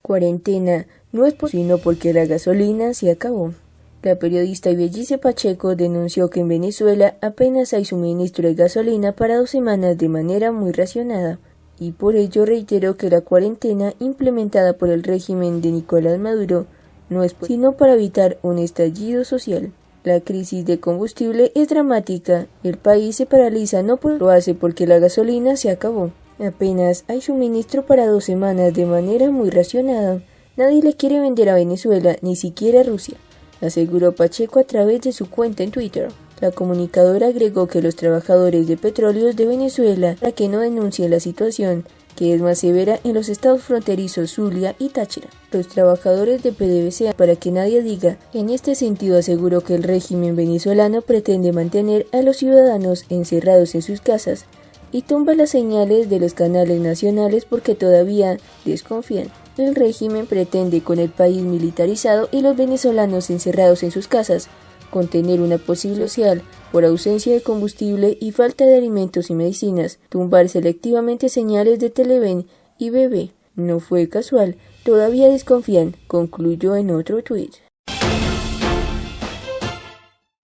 Cuarentena no es sino porque la gasolina se acabó. La periodista Ibellice Pacheco denunció que en Venezuela apenas hay suministro de gasolina para 2 semanas de manera muy racionada, y por ello reiteró que la cuarentena implementada por el régimen de Nicolás Maduro no es sino para evitar un estallido social. La crisis de combustible es dramática, el país se paraliza lo hace porque la gasolina se acabó. Apenas hay suministro para 2 semanas de manera muy racionada. Nadie le quiere vender a Venezuela, ni siquiera a Rusia, aseguró Pacheco a través de su cuenta en Twitter. La comunicadora agregó que los trabajadores de petróleos de Venezuela, para que no denuncien la situación, que es más severa en los estados fronterizos Zulia y Táchira. Los trabajadores de PDVSA, para que nadie diga, en este sentido aseguró que el régimen venezolano pretende mantener a los ciudadanos encerrados en sus casas y tumba las señales de los canales nacionales porque todavía desconfían. El régimen pretende, con el país militarizado y los venezolanos encerrados en sus casas, contener una posible social por ausencia de combustible y falta de alimentos y medicinas, tumbar selectivamente señales de Televen y BB. No fue casual, todavía desconfían, concluyó en otro tuit.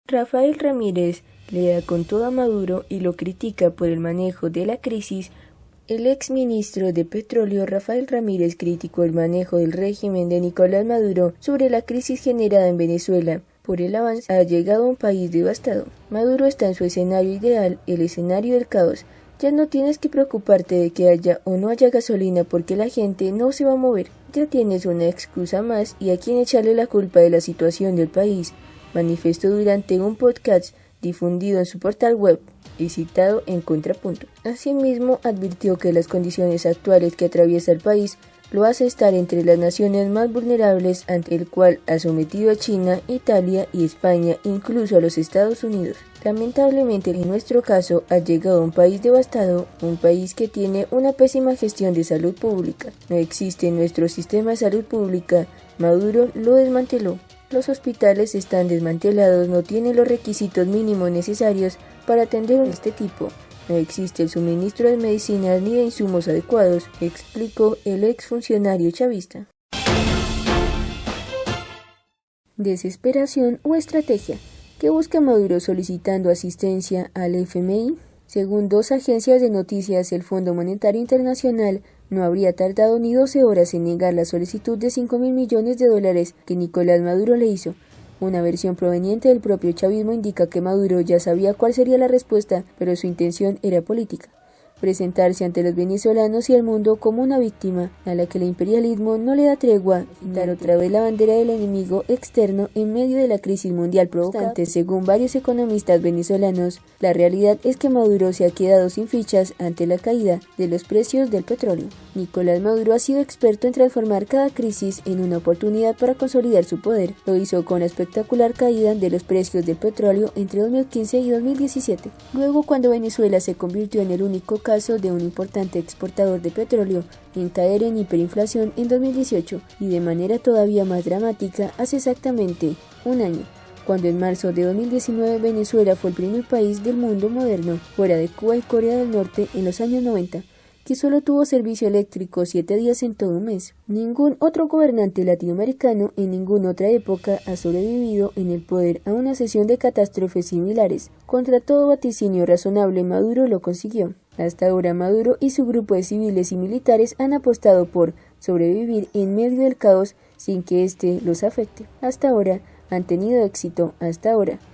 Rafael Ramírez le da con todo a Maduro y lo critica por el manejo de la crisis. El exministro de Petróleo Rafael Ramírez criticó el manejo del régimen de Nicolás Maduro sobre la crisis generada en Venezuela. Por el avance, ha llegado a un país devastado. Maduro está en su escenario ideal, el escenario del caos. Ya no tienes que preocuparte de que haya o no haya gasolina porque la gente no se va a mover. Ya tienes una excusa más y a quien echarle la culpa de la situación del país, manifestó durante un podcast difundido en su portal web y citado en Contrapunto. Asimismo, advirtió que las condiciones actuales que atraviesa el país lo hace estar entre las naciones más vulnerables, ante el cual ha sometido a China, Italia y España, incluso a los Estados Unidos. Lamentablemente, en nuestro caso, ha llegado a un país devastado, un país que tiene una pésima gestión de salud pública. No existe en nuestro sistema de salud pública. Maduro lo desmanteló. Los hospitales están desmantelados, no tienen los requisitos mínimos necesarios para atender este tipo. No existe el suministro de medicinas ni de insumos adecuados, explicó el exfuncionario chavista. Desesperación o estrategia. ¿Qué busca Maduro solicitando asistencia al FMI? Según 2 agencias de noticias, el Fondo Monetario Internacional no habría tardado ni 12 horas en negar la solicitud de $5.000 millones que Nicolás Maduro le hizo. Una versión proveniente del propio chavismo indica que Maduro ya sabía cuál sería la respuesta, pero su intención era política: presentarse ante los venezolanos y el mundo como una víctima a la que el imperialismo no le da tregua, dar otra vez la bandera del enemigo externo en medio de la crisis mundial provocada. Según varios economistas venezolanos, la realidad es que Maduro se ha quedado sin fichas ante la caída de los precios del petróleo. Nicolás Maduro ha sido experto en transformar cada crisis en una oportunidad para consolidar su poder. Lo hizo con la espectacular caída de los precios del petróleo entre 2015 y 2017. Luego, cuando Venezuela se convirtió en el único caso de un importante exportador de petróleo en caer en hiperinflación en 2018, y de manera todavía más dramática hace exactamente un año, cuando en marzo de 2019 Venezuela fue el primer país del mundo moderno, fuera de Cuba y Corea del Norte en los años 90, que solo tuvo servicio eléctrico 7 días en todo un mes. Ningún otro gobernante latinoamericano en ninguna otra época ha sobrevivido en el poder a una sesión de catástrofes similares. Contra todo vaticinio razonable, Maduro lo consiguió. Hasta ahora, Maduro y su grupo de civiles y militares han apostado por sobrevivir en medio del caos sin que éste los afecte. Hasta ahora han tenido éxito,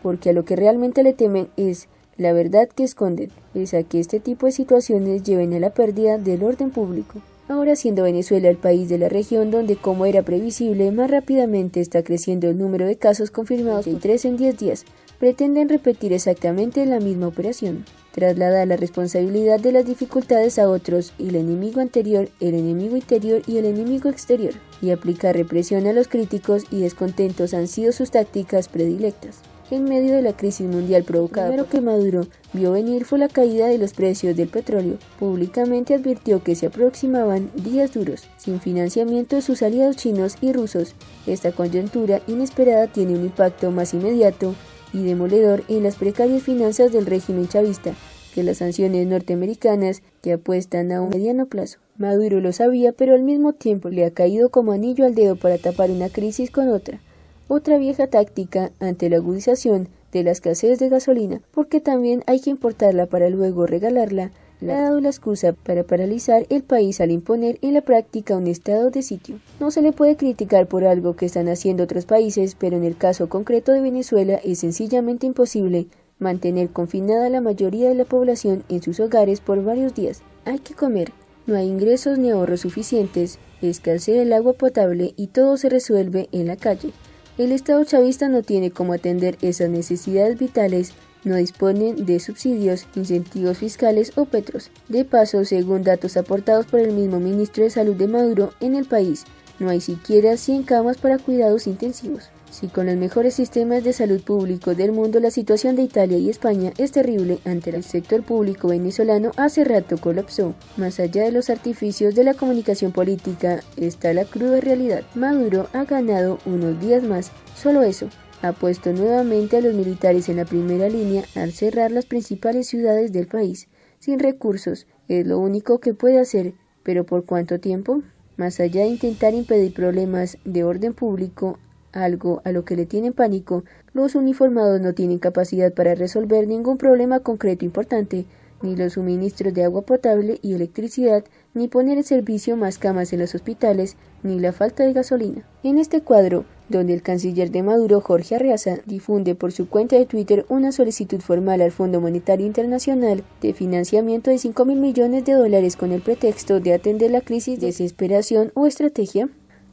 porque a lo que realmente le temen es la verdad que esconden, es a que este tipo de situaciones lleven a la pérdida del orden público. Ahora, siendo Venezuela el país de la región donde, como era previsible, más rápidamente está creciendo el número de casos confirmados, de 3 en 10 días, pretenden repetir exactamente la misma operación: trasladar la responsabilidad de las dificultades a otros, y el enemigo anterior, el enemigo interior y el enemigo exterior, y aplicar represión a los críticos y descontentos han sido sus tácticas predilectas. En medio de la crisis mundial provocada, primero que Maduro vio venir fue la caída de los precios del petróleo. Públicamente advirtió que se aproximaban días duros, sin financiamiento de sus aliados chinos y rusos. Esta coyuntura inesperada tiene un impacto más inmediato y demoledor en las precarias finanzas del régimen chavista, que las sanciones norteamericanas, que apuestan a un mediano plazo. Maduro lo sabía, pero al mismo tiempo le ha caído como anillo al dedo para tapar una crisis con otra. Otra vieja táctica ante la agudización de la escasez de gasolina, porque también hay que importarla para luego regalarla, le ha dado la excusa para paralizar el país al imponer en la práctica un estado de sitio. No se le puede criticar por algo que están haciendo otros países, pero en el caso concreto de Venezuela es sencillamente imposible mantener confinada a la mayoría de la población en sus hogares por varios días. Hay que comer, no hay ingresos ni ahorros suficientes, escasea el agua potable y todo se resuelve en la calle. El Estado chavista no tiene cómo atender esas necesidades vitales, no disponen de subsidios, incentivos fiscales o petros. De paso, según datos aportados por el mismo ministro de Salud de Maduro, en el país no hay siquiera 100 camas para cuidados intensivos. Si con los mejores sistemas de salud público del mundo la situación de Italia y España es terrible, ante el sector público venezolano hace rato colapsó. Más allá de los artificios de la comunicación política está la cruda realidad. Maduro ha ganado unos días más, solo eso. Ha puesto nuevamente a los militares en la primera línea al cerrar las principales ciudades del país. Sin recursos, es lo único que puede hacer, pero ¿por cuánto tiempo? Más allá de intentar impedir problemas de orden público, algo a lo que le tienen pánico, los uniformados no tienen capacidad para resolver ningún problema concreto importante, ni los suministros de agua potable y electricidad, ni poner en servicio más camas en los hospitales, ni la falta de gasolina. En este cuadro, donde el canciller de Maduro, Jorge Arreaza, difunde por su cuenta de Twitter una solicitud formal al Fondo Monetario Internacional de financiamiento de $5.000 millones con el pretexto de atender la crisis de desesperación o estrategia,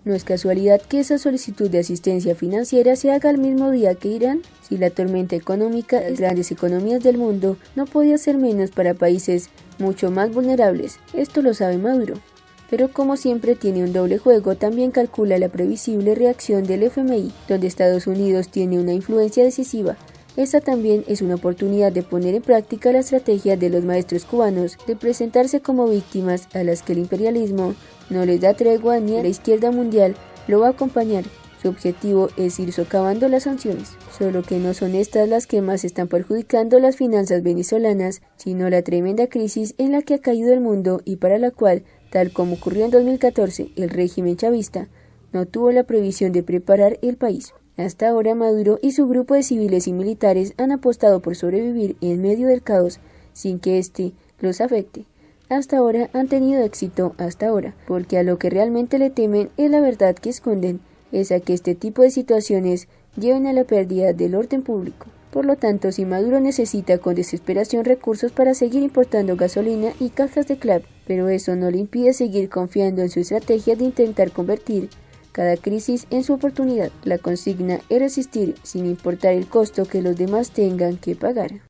no es casualidad que esa solicitud de asistencia financiera se haga al mismo día que Irán. Si la tormenta económica de las grandes economías del mundo no podía ser menos para países mucho más vulnerables, esto lo sabe Maduro. Pero como siempre tiene un doble juego, también calcula la previsible reacción del FMI, donde Estados Unidos tiene una influencia decisiva. Esta también es una oportunidad de poner en práctica la estrategia de los maestros cubanos de presentarse como víctimas a las que el imperialismo no les da tregua ni a la izquierda mundial lo va a acompañar. Su objetivo es ir socavando las sanciones, solo que no son estas las que más están perjudicando las finanzas venezolanas, sino la tremenda crisis en la que ha caído el mundo y para la cual, tal como ocurrió en 2014, el régimen chavista no tuvo la previsión de preparar el país. Hasta ahora Maduro y su grupo de civiles y militares han apostado por sobrevivir en medio del caos sin que éste los afecte. Hasta ahora han tenido éxito, porque a lo que realmente le temen es la verdad que esconden, es a que este tipo de situaciones lleven a la pérdida del orden público. Por lo tanto, si Maduro necesita con desesperación recursos para seguir importando gasolina y cajas de clave, pero eso no le impide seguir confiando en su estrategia de intentar convertir cada crisis en su oportunidad. La consigna es resistir sin importar el costo que los demás tengan que pagar.